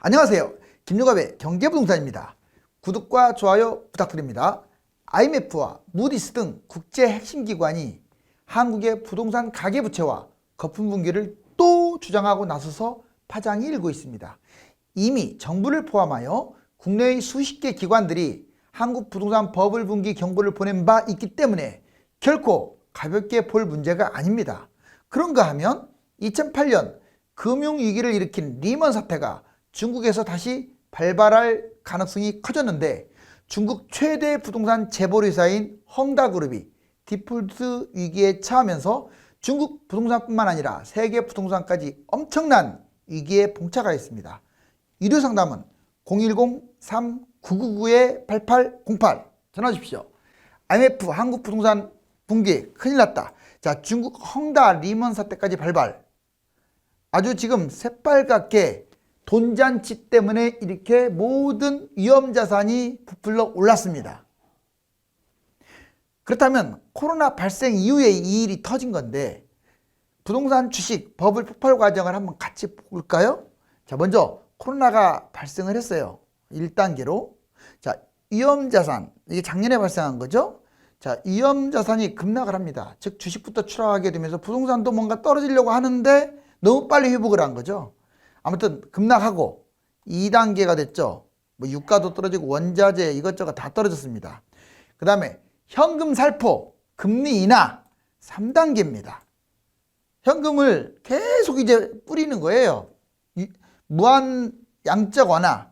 안녕하세요. 김용갑의 경제부동산입니다. 구독과 좋아요 부탁드립니다. IMF와 무디스 등 국제 핵심 기관이 한국의 부동산 가계부채와 거품 붕괴를 또 주장하고 나서서 파장이 일고 있습니다. 이미 정부를 포함하여 국내의 수십 개 기관들이 한국 부동산 버블 붕괴 경고를 보낸 바 있기 때문에 결코 가볍게 볼 문제가 아닙니다. 그런가 하면 2008년 금융위기를 일으킨 리먼 사태가 중국에서 다시 발발할 가능성이 커졌는데, 중국 최대 부동산 재벌회사인 헝다그룹이 디폴트 위기에 처하면서 중국 부동산뿐만 아니라 세계 부동산까지 엄청난 위기에 봉착하였습니다. 유료 상담은 010-3999-8808 전화 주십시오. IMF 한국 부동산 붕괴 큰일 났다. 자, 중국 헝다 리먼 사태까지 발발. 아주 지금 새빨갛게 돈잔치 때문에 이렇게 모든 위험자산이 부풀러 올랐습니다. 그렇다면 코로나 발생 이후에 이 일이 터진 건데, 부동산 주식 버블 폭발 과정을 한번 같이 볼까요? 자, 먼저 코로나가 발생을 했어요. 1단계로. 자, 위험자산, 이게 작년에 발생한 거죠. 자, 위험자산이 급락을 합니다. 즉 주식부터 추락하게 되면서 부동산도 뭔가 떨어지려고 하는데 너무 빨리 회복을 한 거죠. 아무튼 급락하고 2단계가 됐죠. 뭐 유가도 떨어지고 원자재 이것저것 다 떨어졌습니다. 그 다음에 현금 살포, 금리 인하 3단계입니다. 현금을 계속 이제 뿌리는 거예요. 무한 양적 완화.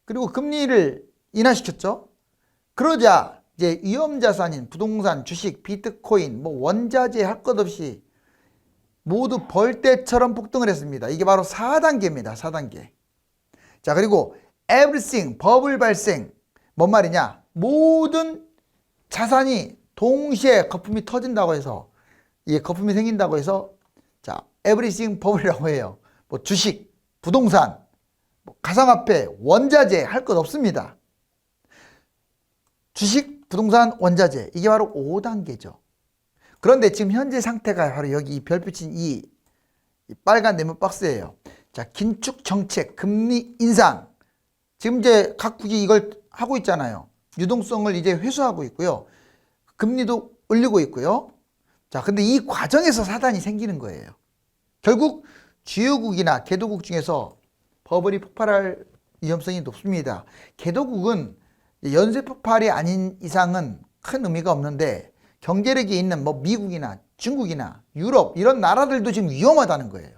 그리고 금리를 인하시켰죠. 그러자 이제 위험자산인 부동산, 주식, 비트코인, 뭐 원자재 할 것 없이 모두 벌떼처럼 폭등을 했습니다. 이게 바로 4단계입니다. 4단계. 자, 그리고 everything, 버블 발생. 뭔 말이냐? 모든 자산이 동시에 거품이 터진다고 해서, 이게 거품이 생긴다고 해서, 자, everything 버블이라고 해요. 뭐 주식, 부동산, 뭐 가상화폐, 원자재 할 것 없습니다. 주식, 부동산, 원자재. 이게 바로 5단계죠. 그런데 지금 현재 상태가 바로 여기 별빛인 이 빨간 네모 박스예요. 자, 긴축 정책, 금리 인상. 지금 이제 각국이 이걸 하고 있잖아요. 유동성을 이제 회수하고 있고요. 금리도 올리고 있고요. 자, 근데 이 과정에서 사단이 생기는 거예요. 결국 주요국이나 개도국 중에서 버블이 폭발할 위험성이 높습니다. 개도국은 연쇄 폭발이 아닌 이상은 큰 의미가 없는데, 경제력이 있는 뭐 미국이나 중국이나 유럽 이런 나라들도 지금 위험하다는 거예요.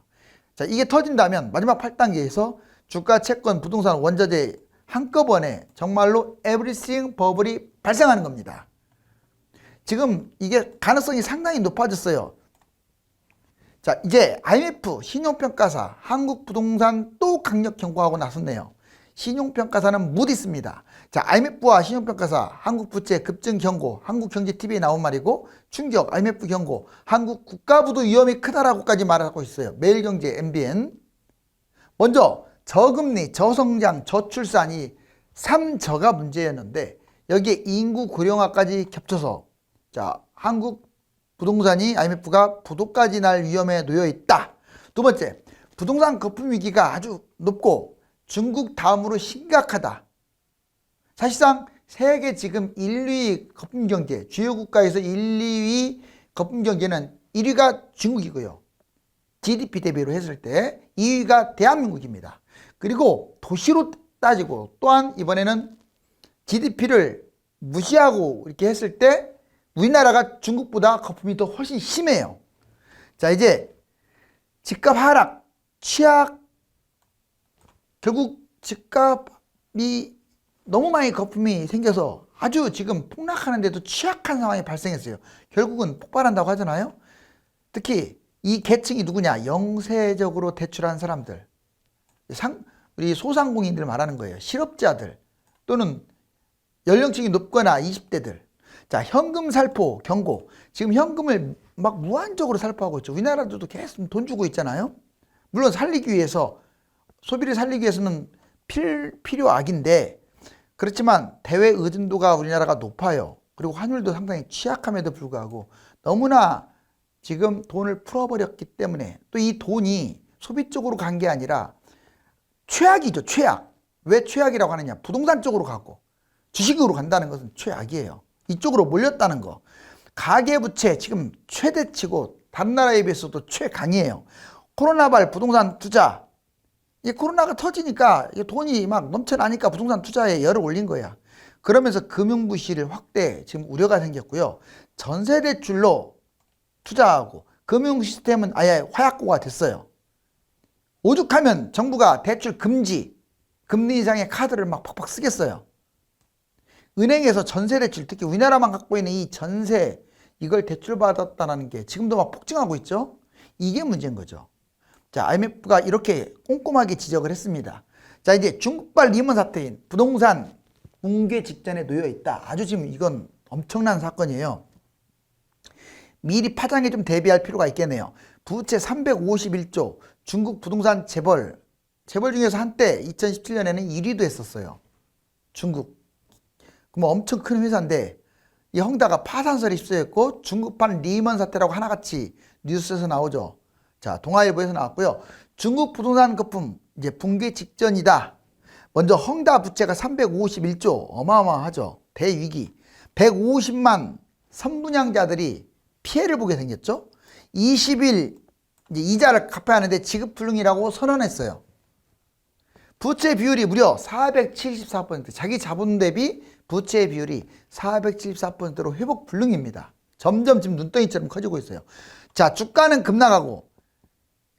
자, 이게 터진다면 마지막 8단계에서 주가, 채권, 부동산, 원자재 한꺼번에 정말로 everything 버블이 발생하는 겁니다. 지금 이게 가능성이 상당히 높아졌어요. 자, 이제 IMF 신용평가사 한국 부동산 또 강력 경고하고 나섰네요. 신용평가사는 무디스입니다. 자, IMF와 신용평가사 한국 부채 급증 경고, 한국경제TV에 나온 말이고, 충격 IMF 경고, 한국 국가부도 위험이 크다라고까지 말하고 있어요. 매일경제 MBN. 먼저 저금리, 저성장, 저출산이 3저가 문제였는데, 여기에 인구 고령화까지 겹쳐서, 자, 한국 부동산이 IMF가 부도까지 날 위험에 놓여 있다. 두 번째, 부동산 거품 위기가 아주 높고 중국 다음으로 심각하다. 사실상 세계 지금 1, 2위 거품 경제, 주요 국가에서 1, 2위 거품 경제는 1위가 중국이고요. GDP 대비로 했을 때 2위가 대한민국입니다. 그리고 도시로 따지고 또한 이번에는 GDP를 무시하고 이렇게 했을 때 우리나라가 중국보다 거품이 더 훨씬 심해요. 자, 이제 집값 하락, 취약, 결국 집값이 너무 많이 거품이 생겨서 아주 지금 폭락하는데도 취약한 상황이 발생했어요. 결국은 폭발한다고 하잖아요. 특히 이 계층이 누구냐? 영세적으로 대출한 사람들, 우리 소상공인들 말하는 거예요. 실업자들 또는 연령층이 높거나 20대들. 자, 현금 살포 경고. 지금 현금을 막 무한적으로 살포하고 있죠. 우리나라도 계속 돈 주고 있잖아요. 물론 살리기 위해서, 소비를 살리기 위해서는 필요악인데, 그렇지만 대외 의존도가 우리나라가 높아요. 그리고 환율도 상당히 취약함에도 불구하고 너무나 지금 돈을 풀어버렸기 때문에, 또 이 돈이 소비 쪽으로 간 게 아니라 최악이죠, 최악. 왜 최악이라고 하느냐? 부동산 쪽으로 가고 주식으로 간다는 것은 최악이에요. 이쪽으로 몰렸다는 거. 가계부채 지금 최대치고 다른 나라에 비해서도 최강이에요. 코로나발 부동산 투자. 이 코로나가 터지니까 돈이 막 넘쳐나니까 부동산 투자에 열을 올린 거야. 그러면서 금융부실을 확대 지금 우려가 생겼고요. 전세대출로 투자하고 금융 시스템은 아예 화약고가 됐어요. 오죽하면 정부가 대출 금지, 금리 인상의 카드를 막 팍팍 쓰겠어요. 은행에서 전세대출, 특히 우리나라만 갖고 있는 이 전세, 이걸 대출받았다는 게 지금도 막 폭증하고 있죠. 이게 문제인 거죠. 자, IMF가 이렇게 꼼꼼하게 지적을 했습니다. 자, 이제 중국발 리먼 사태인 부동산 붕괴 직전에 놓여 있다. 아주 지금 이건 엄청난 사건이에요. 미리 파장에 좀 대비할 필요가 있겠네요. 부채 351조, 중국 부동산 재벌 중에서 한때 2017년에는 1위도 했었어요. 중국. 그럼 엄청 큰 회사인데 이 헝다가 파산설이 휩싸였고 중국판 리먼 사태라고 하나같이 뉴스에서 나오죠. 자, 동아일보에서 나왔고요. 중국 부동산 거품 이제 붕괴 직전이다. 먼저 헝다 부채가 351조, 어마어마하죠. 대위기. 150만 선분양자들이 피해를 보게 생겼죠. 20일 이제 이자를 갚아야 하는데 지급불능이라고 선언했어요. 부채 비율이 무려 474%, 자기 자본 대비 부채 비율이 474%로 회복 불능입니다. 점점 지금 눈덩이처럼 커지고 있어요. 자, 주가는 급락하고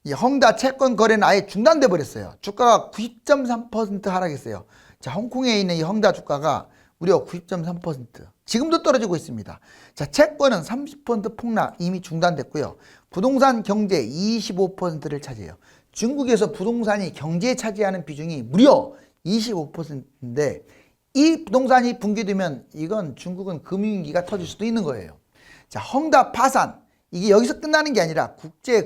이 헝다 채권 거래는 아예 중단돼 버렸어요. 주가가 90.3% 하락했어요. 자, 홍콩에 있는 이 헝다 주가가 무려 90.3%. 지금도 떨어지고 있습니다. 자, 채권은 30% 폭락 이미 중단됐고요. 부동산 경제 25%를 차지해요. 중국에서 부동산이 경제에 차지하는 비중이 무려 25%인데 이 부동산이 붕괴되면 이건 중국은 금융위기가 터질 수도 있는 거예요. 자, 헝다 파산. 이게 여기서 끝나는 게 아니라 국제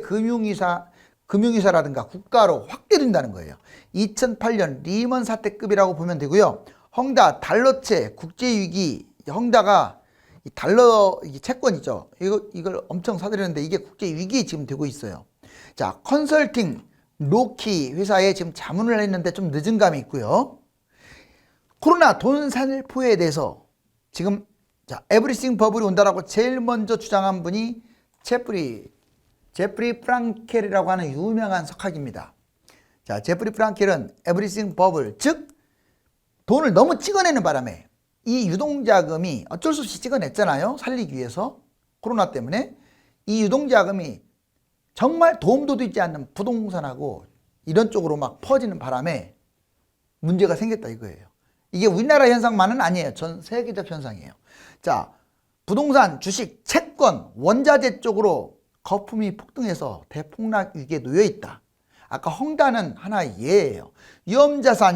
금융위사라든가 국가로 확대된다는 거예요. 2008년 리먼 사태급이라고 보면 되고요. 헝다 달러채 국제위기, 헝다가 이 달러 채권이죠. 이걸 엄청 사들였는데 이게 국제위기에 지금 되고 있어요. 자, 컨설팅 로키 회사에 지금 자문을 했는데 좀 늦은 감이 있고요. 코로나 돈 살포에 대해서 지금 자, 에브리싱 버블이 온다라고 제일 먼저 주장한 분이 제프리 프랑켈이라고 하는 유명한 석학입니다. 자, 제프리 프랑켈은 에브리싱 버블, 즉 돈을 너무 찍어내는 바람에 이 유동자금이 어쩔 수 없이 찍어냈잖아요. 살리기 위해서. 코로나 때문에 이 유동자금이 정말 도움도 되지 않는 부동산하고 이런 쪽으로 막 퍼지는 바람에 문제가 생겼다 이거예요. 이게 우리나라 현상만은 아니에요. 전 세계적 현상이에요. 자, 부동산, 주식, 채권, 원자재 쪽으로 거품이 폭등해서 대폭락 위기에 놓여 있다. 아까 헝다는 하나의 예예요. 위험자산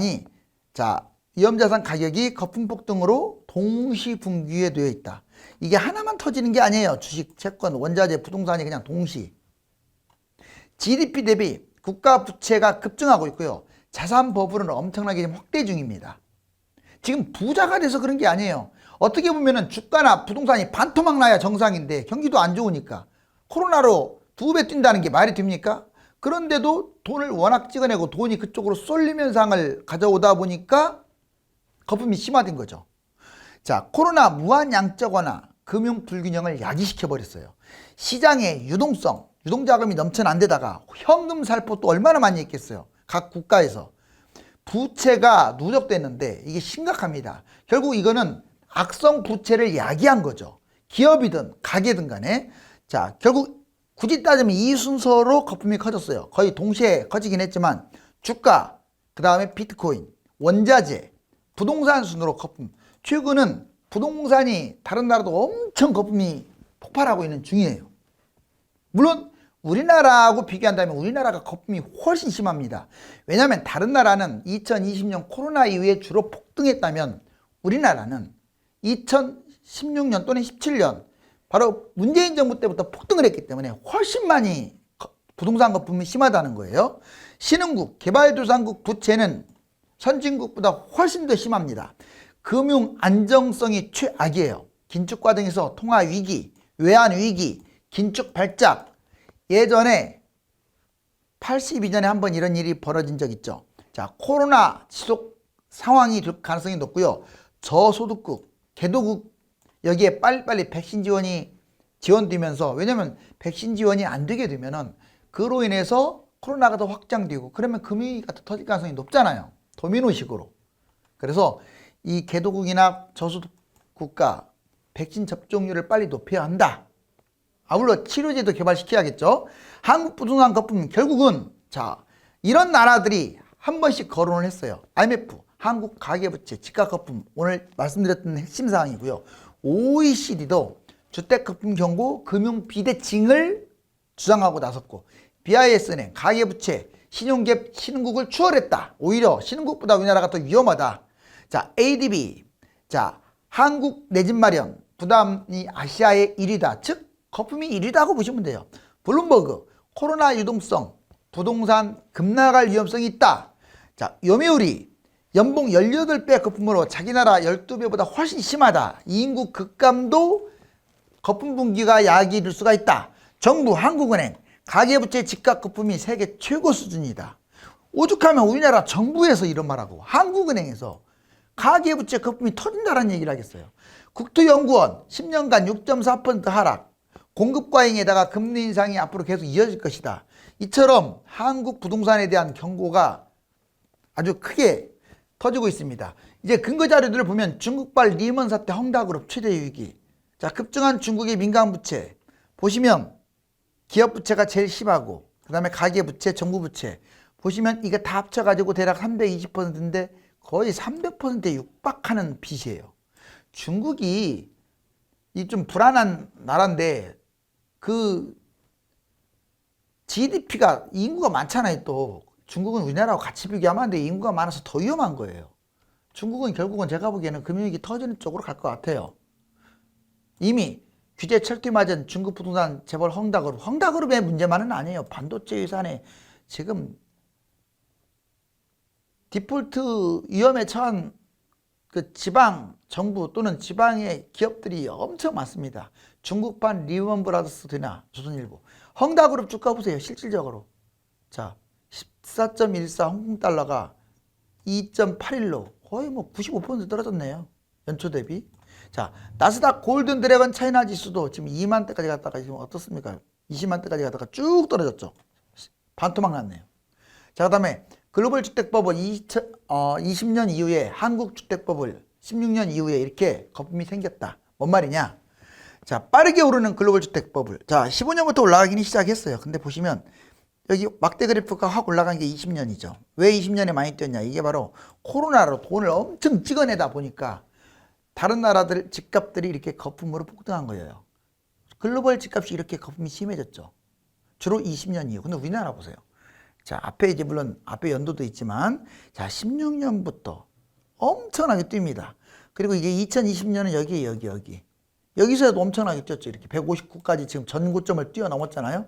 가격이 거품 폭등으로 동시 붕괴에 놓여 있다. 이게 하나만 터지는 게 아니에요. 주식, 채권, 원자재, 부동산이 그냥 동시. GDP 대비 국가 부채가 급증하고 있고요. 자산 버블은 엄청나게 지금 확대 중입니다. 지금 부자가 돼서 그런 게 아니에요. 어떻게 보면은 주가나 부동산이 반토막 나야 정상인데 경기도 안 좋으니까 코로나로 2배 뛴다는 게 말이 됩니까? 그런데도 돈을 워낙 찍어내고 돈이 그쪽으로 쏠림 현상을 가져오다 보니까 거품이 심화된 거죠. 자, 코로나 무한양적 완화, 금융 불균형을 야기시켜 버렸어요. 시장의 유동성, 유동자금이 넘쳐난 데다가 현금 살포 또 얼마나 많이 했겠어요. 각 국가에서. 부채가 누적됐는데 이게 심각합니다. 결국 이거는 악성 부채를 야기한 거죠. 기업이든 가게든 간에. 자, 결국 굳이 따지면 이 순서로 거품이 커졌어요. 거의 동시에 커지긴 했지만 주가, 그 다음에 비트코인, 원자재, 부동산 순으로 거품. 최근은 부동산이 다른 나라도 엄청 거품이 폭발하고 있는 중이에요. 물론 우리나라하고 비교한다면 우리나라가 거품이 훨씬 심합니다. 왜냐하면 다른 나라는 2020년 코로나 이후에 주로 폭등했다면 우리나라는 2016년 또는 17년 바로 문재인 정부 때부터 폭등을 했기 때문에 훨씬 많이 부동산 거품이 심하다는 거예요. 신흥국, 개발도상국 부채는 선진국보다 훨씬 더 심합니다. 금융 안정성이 최악이에요. 긴축 과정에서 통화 위기, 외환 위기, 긴축 발작. 예전에 82년에 한번 이런 일이 벌어진 적 있죠. 자, 코로나 지속 상황이 될 가능성이 높고요. 저소득국, 개도국 여기에 빨리빨리 백신 지원이 지원되면서, 왜냐면 백신 지원이 안 되게 되면은 그로 인해서 코로나가 더 확장되고 그러면 금융위기가 더 터질 가능성이 높잖아요. 도미노식으로. 그래서 이 개도국이나 저소득 국가 백신 접종률을 빨리 높여야 한다. 아울러 치료제도 개발시켜야겠죠. 한국 부동산 거품 결국은 자, 이런 나라들이 한 번씩 거론을 했어요. IMF, 한국 가계부채, 집값 거품, 오늘 말씀드렸던 핵심 사항이고요. OECD도 주택 거품 경고, 금융 비대칭을 주장하고 나섰고, BIS는 가계부채, 신용갭, 신흥국을 추월했다. 오히려 신흥국보다 우리나라가 더 위험하다. 자, ADB, 자, 한국 내 집 마련 부담이 아시아의 1위다. 즉 거품이 1위다고 보시면 돼요. 블룸버그, 코로나 유동성, 부동산 급락할 위험성이 있다. 자, 요미우리, 연봉 18배 거품으로 자기 나라 12배보다 훨씬 심하다. 이 인구 급감도 거품 분기가 야기될 수가 있다. 정부, 한국은행, 가계부채 집값 거품이 세계 최고 수준이다. 오죽하면 우리나라 정부에서 이런 말하고 한국은행에서 가계부채 거품이 터진다는 얘기를 하겠어요. 국토연구원 10년간 6.4% 하락, 공급 과잉에다가 금리 인상이 앞으로 계속 이어질 것이다. 이처럼 한국 부동산에 대한 경고가 아주 크게 터지고 있습니다. 이제 근거 자료들을 보면 중국발 리먼 사태 헝다그룹 최대 위기, 자, 급증한 중국의 민간 부채 보시면 기업 부채가 제일 심하고 그 다음에 가계 부채, 정부 부채 보시면 이게 다 합쳐가지고 대략 320%인데 거의 300%에 육박하는 빚이에요. 중국이 이 좀 불안한 나라인데 그 GDP가 인구가 많잖아요. 또 중국은 우리나라하고 같이 비교하면 안 돼. 인구가 많아서 더 위험한 거예요. 중국은 결국은 제가 보기에는 금융위기 터지는 쪽으로 갈 것 같아요. 이미 규제 철퇴 맞은 중국 부동산 재벌 헝다그룹, 헝다그룹의 문제만은 아니에요. 반도체 유산에 지금 디폴트 위험에 처한 그 지방 정부 또는 지방의 기업들이 엄청 많습니다. 중국판 리먼 브라더스나 조선일보, 헝다그룹 주가 보세요. 실질적으로 자, 14.14 홍콩달러가 2.81로 거의 뭐 95% 떨어졌네요. 연초 대비. 자, 나스닥 골든 드래곤 차이나 지수도 지금 2만 대까지 갔다가 지금 어떻습니까? 20만 대까지 갔다가 쭉 떨어졌죠. 반토막 났네요. 자, 그 다음에 글로벌 주택버블 20년 이후에 한국 주택버블 16년 이후에 이렇게 거품이 생겼다. 뭔 말이냐? 자, 빠르게 오르는 글로벌 주택버블. 자, 15년부터 올라가기는 시작했어요. 근데 보시면 여기 막대 그래프가 확 올라간 게 20년이죠. 왜 20년에 많이 뛰었냐? 이게 바로 코로나로 돈을 엄청 찍어내다 보니까 다른 나라들 집값들이 이렇게 거품으로 폭등한 거예요. 글로벌 집값이 이렇게 거품이 심해졌죠. 주로 20년 이후. 근데 우리나라 보세요. 자, 앞에 이제 물론 앞에 연도도 있지만 자, 16년부터 엄청나게 뜁니다. 그리고 이게 2020년은 여기. 여기서도 엄청나게 뛰었죠. 이렇게 159까지 지금 전고점을 뛰어넘었잖아요.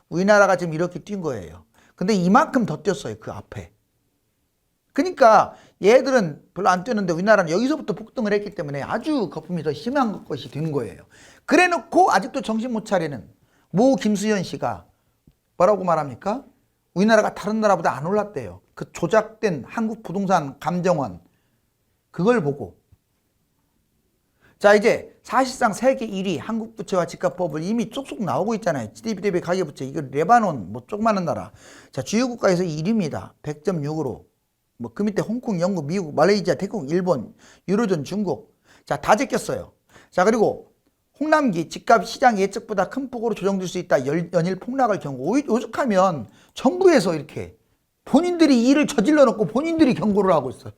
우리나라가 지금 이렇게 뛴 거예요. 근데 이만큼 더 뛰었어요. 그 앞에. 그러니까 얘들은 별로 안 뛰었는데 우리나라는 여기서부터 폭등을 했기 때문에 아주 거품이 더 심한 것이 된 거예요. 그래 놓고 아직도 정신 못 차리는 모 김수현 씨가 뭐라고 말합니까? 우리나라가 다른 나라보다 안 올랐대요. 그 조작된 한국 부동산 감정원 그걸 보고. 자, 이제 사실상 세계 1위 한국 부채와 집값법을 이미 쏙쏙 나오고 있잖아요. GDP 대비 가계부채. 이거 레바논 뭐 조그마한 나라. 자, 주요 국가에서 1위입니다. 100.6으로. 뭐 그 밑에 홍콩, 영국, 미국, 말레이시아, 태국, 일본, 유로존, 중국. 자, 다 제꼈어요. 자, 그리고 홍남기 집값 시장 예측보다 큰 폭으로 조정될 수 있다. 연일 폭락을 경고. 오죽하면 정부에서 이렇게 본인들이 일을 저질러 놓고 본인들이 경고를 하고 있어요.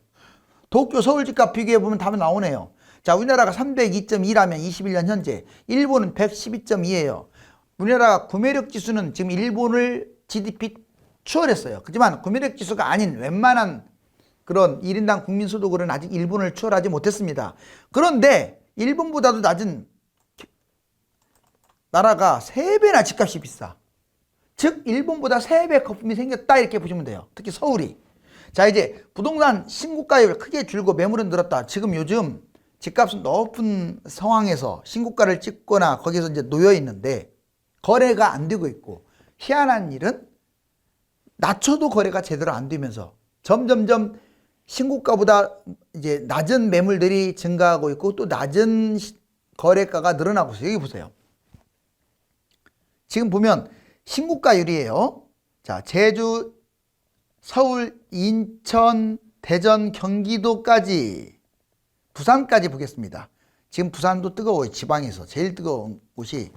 도쿄 서울 집값 비교해 보면 답이 나오네요. 자, 우리나라가 302.2라면 21년 현재, 일본은 112.2예요. 우리나라가 구매력 지수는 지금 일본을 GDP 추월했어요. 하지만 구매력 지수가 아닌 웬만한 그런 1인당 국민소득으로는 아직 일본을 추월하지 못했습니다. 그런데 일본보다도 낮은 나라가 3배나 집값이 비싸. 즉 일본보다 3배 거품이 생겼다 이렇게 보시면 돼요. 특히 서울이. 자, 이제 부동산 신고가율 크게 줄고 매물은 늘었다. 지금 요즘 집값은 높은 상황에서 신고가를 찍거나 거기서 이제 놓여 있는데 거래가 안 되고 있고, 희한한 일은 낮춰도 거래가 제대로 안 되면서 점점점 신고가보다 이제 낮은 매물들이 증가하고 있고 또 낮은 거래가가 늘어나고 있어요. 여기 보세요. 지금 보면 신고가율이에요. 자, 제주, 서울, 인천, 대전, 경기도까지, 부산까지 보겠습니다. 지금 부산도 뜨거워요. 지방에서 제일 뜨거운 곳이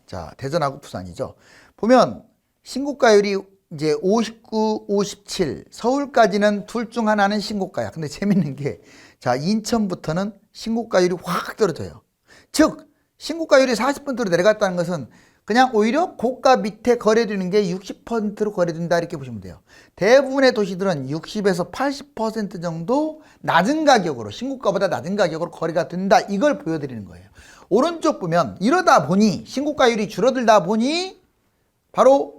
자, 대전하고 부산이죠. 보면 신고가율이 이제 59, 57, 서울까지는 둘 중 하나는 신고가야. 근데 재밌는 게, 자, 인천부터는 신고가율이 확 떨어져요. 즉, 신고가율이 40%로 내려갔다는 것은 그냥 오히려 고가 밑에 거래되는 게 60%로 거래된다 이렇게 보시면 돼요. 대부분의 도시들은 60에서 80% 정도 낮은 가격으로, 신고가보다 낮은 가격으로 거래가 된다. 이걸 보여드리는 거예요. 오른쪽 보면 이러다 보니 신고가율이 줄어들다 보니 바로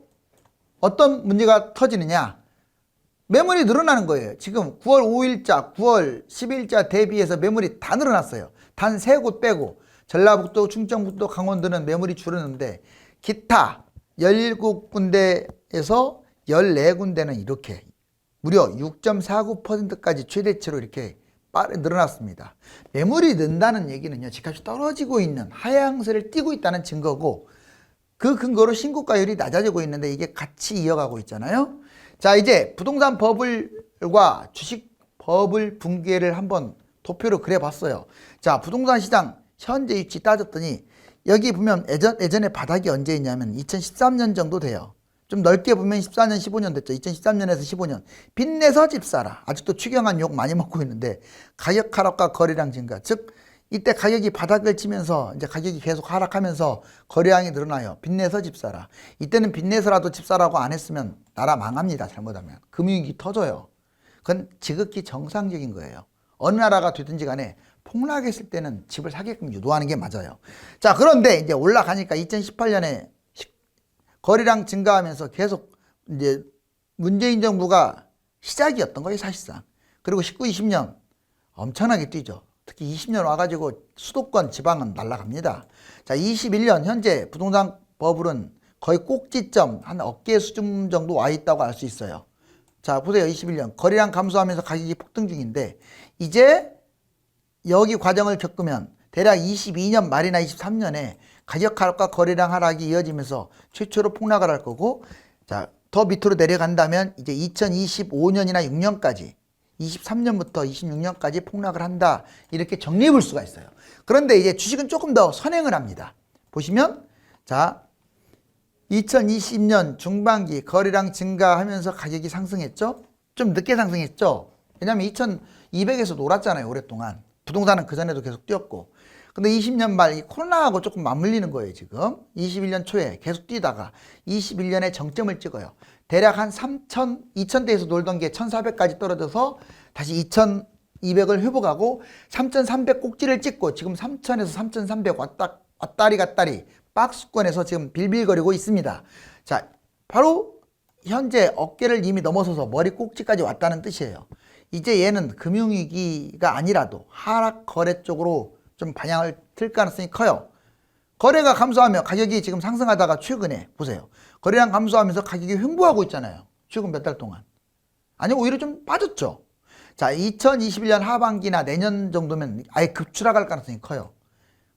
어떤 문제가 터지느냐, 매물이 늘어나는 거예요. 지금 9월 5일자, 9월 10일자 대비해서 매물이 다 늘어났어요. 단 3곳 빼고 전라북도, 충청북도, 강원도는 매물이 줄었는데 기타 17군데에서 14군데는 이렇게 무려 6.49%까지 최대치로 이렇게 늘어났습니다. 매물이 는다는 얘기는요, 집값이 떨어지고 있는 하향세를 띠고 있다는 증거고, 그 근거로 신고가율이 낮아지고 있는데 이게 같이 이어가고 있잖아요. 자, 이제 부동산 버블과 주식 버블 붕괴를 한번 도표로 그려봤어요. 자, 부동산 시장 현재 위치 따졌더니 여기 보면 예전에 바닥이 언제 있냐면 2013년 정도 돼요. 좀 넓게 보면 14년, 15년 됐죠. 2013년에서 15년. 빚내서 집 사라. 아직도 추경안 욕 많이 먹고 있는데 가격 하락과 거래량 증가. 즉 이때 가격이 바닥을 치면서 이제 가격이 계속 하락하면서 거래량이 늘어나요. 빚내서 집 사라. 이때는 빚내서라도 집 사라고 안 했으면 나라 망합니다. 잘못하면. 금융위기 터져요. 그건 지극히 정상적인 거예요. 어느 나라가 되든지 간에 폭락했을 때는 집을 사게끔 유도하는 게 맞아요. 자, 그런데 이제 올라가니까 2018년에 거래량 증가하면서 계속 이제 문재인 정부가 시작이었던 거예요, 사실상. 그리고 19, 20년 엄청나게 뛰죠. 특히 20년 와가지고 수도권 지방은 날아갑니다. 자, 21년 현재 부동산 버블은 거의 꼭지점, 한 어깨 수준 정도 와 있다고 알 수 있어요. 자, 보세요. 21년 거래량 감소하면서 가격이 폭등 중인데 이제 여기 과정을 겪으면 대략 22년 말이나 23년에 가격 하락과 거래량 하락이 이어지면서 최초로 폭락을 할 거고, 자, 더 밑으로 내려간다면 이제 2025년이나 6년까지 23년부터 26년까지 폭락을 한다. 이렇게 정리해 볼 수가 있어요. 그런데 이제 주식은 조금 더 선행을 합니다. 보시면 자, 2020년 중반기 거래량 증가하면서 가격이 상승했죠. 좀 늦게 상승했죠. 왜냐하면 2200에서 놀았잖아요. 오랫동안. 부동산은 그전에도 계속 뛰었고. 근데 20년 말 이 코로나하고 조금 맞물리는 거예요. 지금 21년 초에 계속 뛰다가 21년에 정점을 찍어요. 대략 한 2000대에서 놀던 게 1400까지 떨어져서 다시 2200을 회복하고 3300 꼭지를 찍고 지금 3000에서 3300 왔다리 갔다리 박스권에서 지금 빌빌거리고 있습니다. 자, 바로 현재 어깨를 이미 넘어서서 머리 꼭지까지 왔다는 뜻이에요. 이제 얘는 금융위기가 아니라도 하락 거래 쪽으로 좀 방향을 틀 가능성이 커요. 거래가 감소하며 가격이 지금 상승하다가 최근에 보세요. 거래량 감소하면서 가격이 횡보하고 있잖아요. 최근 몇 달 동안. 아니, 오히려 좀 빠졌죠. 자, 2021년 하반기나 내년 정도면 아예 급추락할 가능성이 커요.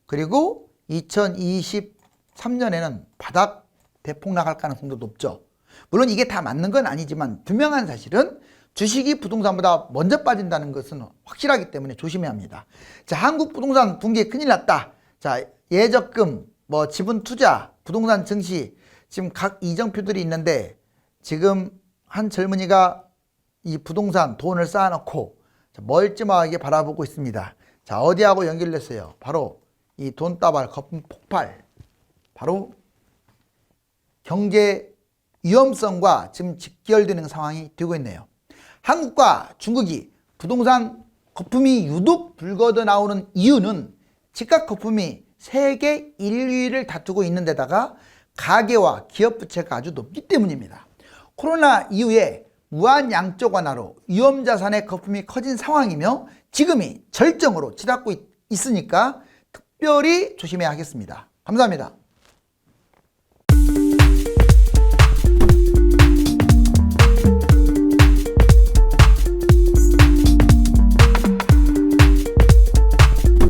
그리고 2023년에는 바닥 대폭락할 가능성도 높죠. 물론 이게 다 맞는 건 아니지만 분명한 사실은 주식이 부동산보다 먼저 빠진다는 것은 확실하기 때문에 조심해야 합니다. 자, 한국 부동산 붕괴 큰일 났다. 자, 예적금, 뭐 지분 투자, 부동산 증시, 지금 각 이정표들이 있는데 지금 한 젊은이가 이 부동산 돈을 쌓아놓고 멀찌마하게 바라보고 있습니다. 자, 어디하고 연결됐어요? 바로 이 돈다발, 거품 폭발, 바로 경제 위험성과 지금 직결되는 상황이 되고 있네요. 한국과 중국이 부동산 거품이 유독 불거져 나오는 이유는 집값 거품이 세계 1위를 다투고 있는 데다가 가계와 기업 부채가 아주 높기 때문입니다. 코로나 이후에 무한 양적 완화로 위험 자산의 거품이 커진 상황이며 지금이 절정으로 치닫고 있으니까 특별히 조심해야 하겠습니다. 감사합니다.